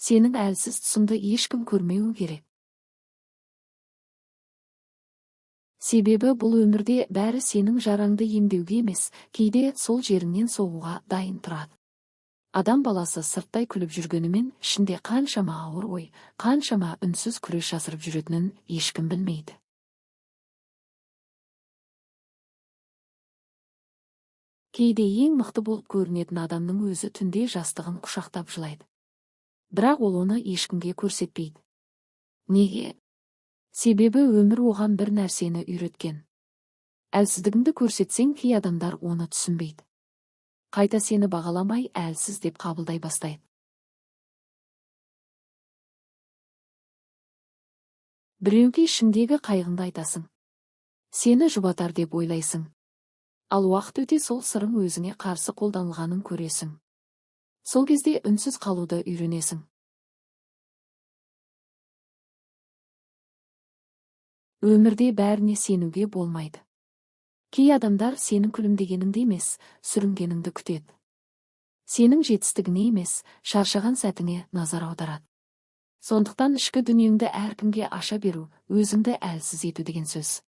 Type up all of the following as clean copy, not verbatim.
Сенің әлсіз тұсыңды ешкім көрмеуі керек. Себебі бұл өмірде бәрі сенің жараңды емдеуге емес, кейде сол жеріңнен соғуға дайын тұрады. Адам баласы сырттай күліп жүргенімен, ішінде қаншама ауыр ой, қаншама үнсіз күрес жасырып жүретінін ешкім білмейді. Кейде ең мықты болып көрінетін адамның өзі түнде жастығын құшақтап жылайды. Бірақ ол оны ешкімге көрсетпейді. Неге? Себебі өмір оған бір нәрсені үйреткен. Әлсіздігіңді көрсетсең, кей адамдар оны түсінбейді. Қайта сені бағаламай, әлсіз деп қабылдай бастайды. Біреуге ішіңдегі қайғыңды айтасың. Сені жұбатар деп ойлайсың. Ал уақыт өте сол сырың өзіңе қарсы қолданылғанын көресің. Сол кезде үнсіз қалуды үйренесің. Өмірде бәріне сенуге болмайды. Кей адамдар сенің күлімдегеніңді емес, сүрінгеніңді күтеді. Сенің жетістігіне емес, шаршаған сәтіңе назар аударады. Сондықтан ішкі дүниеңді әркімге аша беру, өзіңді әлсіз ету деген сөз.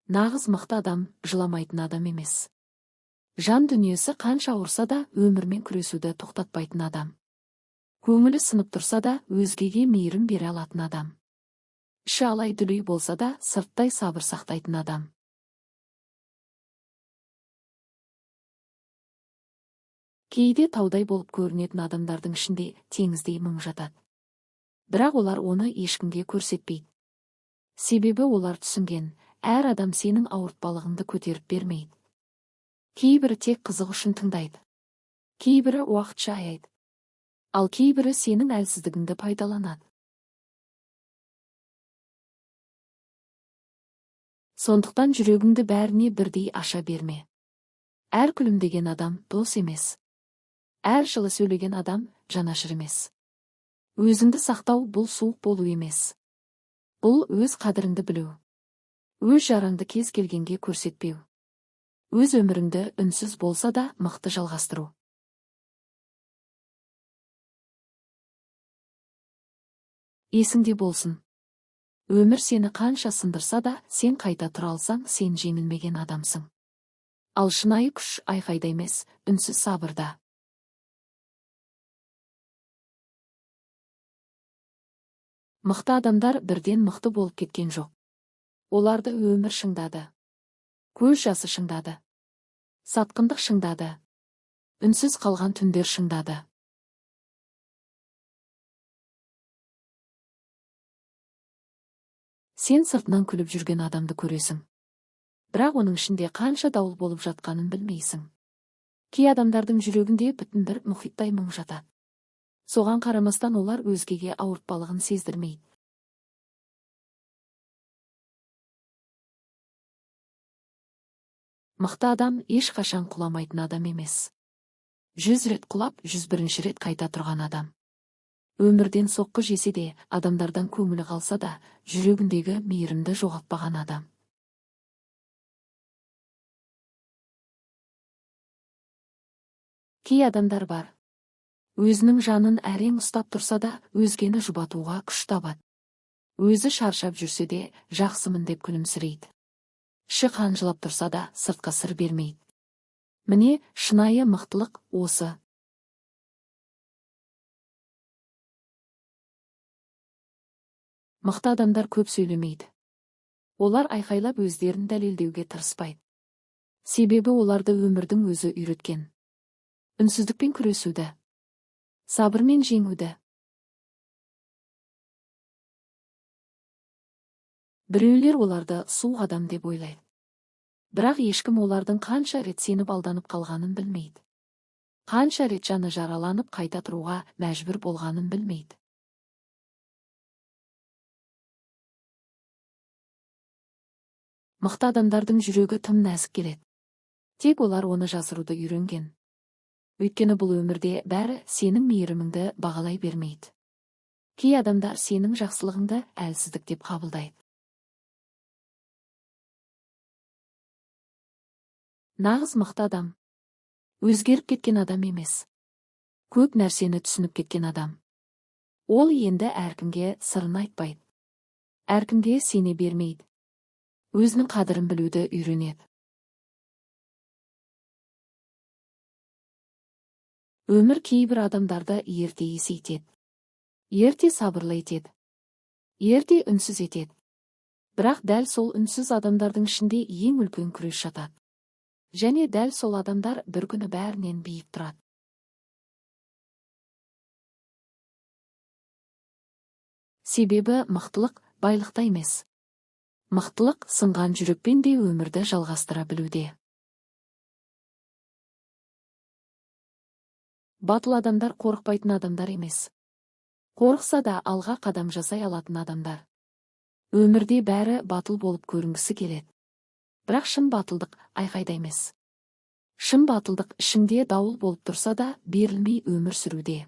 Нағыз мықты адам жыламайтын адам емес. Жан дүниесі қанша ауырса да өмірмен күресуді тоқтатпайтын адам. Көңілі сынып тұрса да өзгеге мейірім бере алатын адам. Іші алай-дүлей болса да сырттай сабыр сақтайтын адам. Кейде таудай болып көрінетін адамдардың ішінде теңіздей мұң жатады. Бірақ олар оны ешкімге көрсетпейді. Себебі олар түсінген, әр адам сенің ауыртпалығыңды көтеріп бермейді. Кейбірі тек қызық үшін тыңдайды. Кейбірі уақытша аяйды. Ал кейбірі сенің әлсіздігіңді пайдаланады. Сондықтан жүрегіңді бәріне бірдей аша берме. Әр күлімдеген адам дос емес. Әр жылы сөйлеген адам жанашыр емес. Өзіңді сақтау бұл суық болу емес. Бұл өз қадіріңді білу. Өз жараңды кез келгенге көрсетпеу. Өз өміріңді үнсіз болса да мықты жалғастыру. Есіңде болсын. Өмір сені қанша сындырса да, сен қайта тұра алсаң, сен жеңілмеген адамсың. Ал шынайы күш айқайда емес, үнсіз сабырда. Мықты адамдар бірден мықты болып кеткен жоқ. Оларды өмір шыңдады. Көз жасы шыңдады. Сатқындық шыңдады. Үнсіз қалған түндер шыңдады. Сен сыртынан күліп жүрген адамды көресің. Бірақ оның ішінде қанша дауыл болып жатқанын білмейсің. Кей адамдардың жүрегінде бүтін бір мұхиттай мұң жатады. Соған қарамастан олар өзгеге ауыртпалығын сездірмейді. Мықты адам ешқашан құламайтын адам емес. 100 рет құлап, 101-ші рет қайта тұрған адам. Өмірден соққы жесе де, адамдардан көңілі қалса да, жүрегіндегі мейірімді жоғалтпаған адам. Кей адамдар бар. Өзінің жанын әрең ұстап тұрса да, өзгені жұбатуға күш табады. Өзі шаршап жүрсе де, жақсымын деп күлімсірейді. Іші қанжылап тұрса да, сыртқа сыр бермейді. Міне, шынайы мықтылық осы. Мықты адамдар көп сөйлемейді. Олар айқайлап өздерін дәлелдеуге тырыспайды. Себебі оларды өмірдің өзі үйреткен. Үнсіздікпен күресуді. Сабырмен жеңуді. Біреулер оларды суық адам деп ойлайды. Бірақ ешкім олардың қанша рет сеніп алданып қалғанын білмейді. Қанша рет жаны жараланып қайта тұруға мәжбүр болғанын білмейді. Мықты адамдардың жүрегі тым нәзік келеді. Тек олар оны жасыруды үйренген. Өйткені бұл өмірде бәрі сенің мейіріміңді бағалай бермейді. Кей адамдар сенің жақсылығыңды әлсіздік деп қабылдайды. Нағыз мықты адам өзгеріп кеткен адам емес. Көп нәрсені түсініп кеткен адам. Ол енді әркімге сырын айтпайды. Әркімге сене бермейді. Өзінің қадірін білуді үйренеді. Өмір кейбір адамдарды ерте есейтеді. Ерте сабырлы етеді. Ерте үнсіз етеді. Бірақ дәл сол үнсіз адамдардың ішінде ең үлкен күрес жатады. Және дәл сол адамдар бір күні бәрінен биік тұрады. Себебі мықтылық байлықта емес. Мықтылық сынған жүрекпен де өмірді жалғастыра білуде. Батыл адамдар қорықпайтын адамдар емес. Қорықса да алға қадам жасай алатын адамдар. Өмірде бәрі батыл болып көрінгісі келеді. Бірақ шын батылдық айқайда емес. Шын батылдық ішіңде дауыл болып тұрса да берілмей өмір сүруде.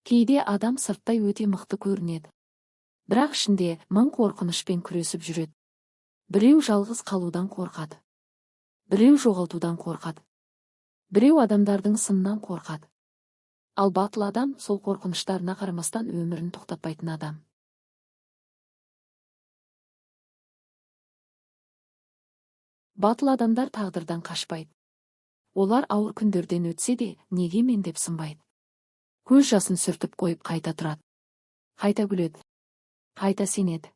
Кейде адам сырттай өте мықты көрінеді. Бірақ ішінде мың қорқынышпен күресіп жүреді. Біреу жалғыз қалудан қорқады. Біреу жоғалтудан қорқады. Біреу адамдардың сынынан қорқады. Ал батыл адам сол қорқыныштарына қарамастан өмірін тоқтатпайтын адам. Батыл адамдар тағдырдан қашпайды. Олар ауыр күндерден өтсе де неге мен деп сынбайды. Көз жасын сүртіп қойып қайта тұрады. Қайта күледі. Қайта сенеді.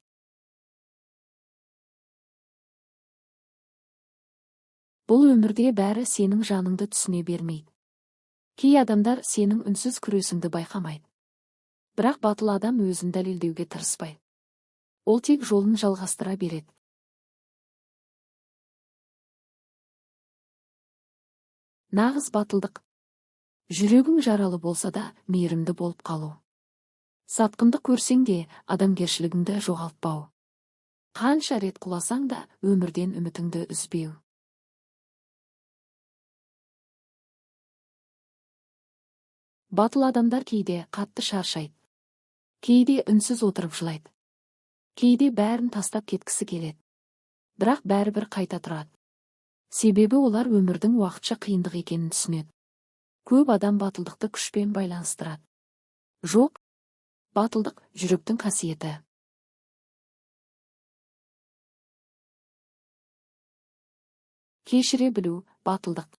Бұл өмірде бәрі сенің жаныңды түсіне бермейді. Кей адамдар сенің үнсіз күресіңді байқамайды. Бірақ батыл адам өзін дәлелдеуге тырыспайды. Ол тек жолын жалғастыра береді. Нағыз батылдық. Жүрегің жаралы болса да мейірімді болып қалу. Сатқындық көрсең де адамгершілігіңді жоғалтпау. Қанша рет құласаң да өмірден үмітіңді үзбеу. Батыл адамдар кейде қатты шаршайды. Кейде үнсіз отырып жылайды. Кейде бәрін тастап кеткісі келеді. Бірақ бәрібір қайта тұрады. Себебі олар өмірдің уақытша қиындық екенін түсінеді. Көп адам батылдықты күшпен байланыстырады. Жоқ, батылдық жүректің қасиеті. Кешіре білу батылдық.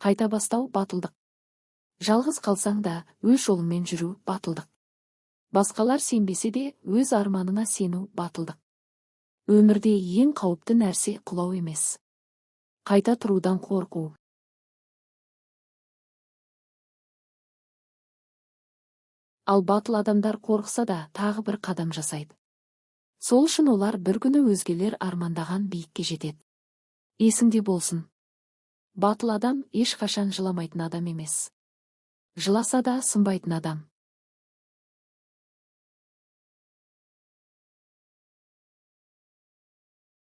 Қайта бастау батылдық. Жалғыз қалсаң да өз жолыңмен жүру батылдық. Басқалар сенбесе де өз арманыңа сену батылдық. Өмірде ең қауіпті нәрсе құлау емес. Қайта тұрудан қорқу. Ал батыл адамдар қорықса да тағы бір қадам жасайды. Сол үшін олар бір күні өзгелер армандаған биікке жетеді. Есіңде болсын. Батыл адам ешқашан жыламайтын адам емес. Жыласа да сынбайтын адам.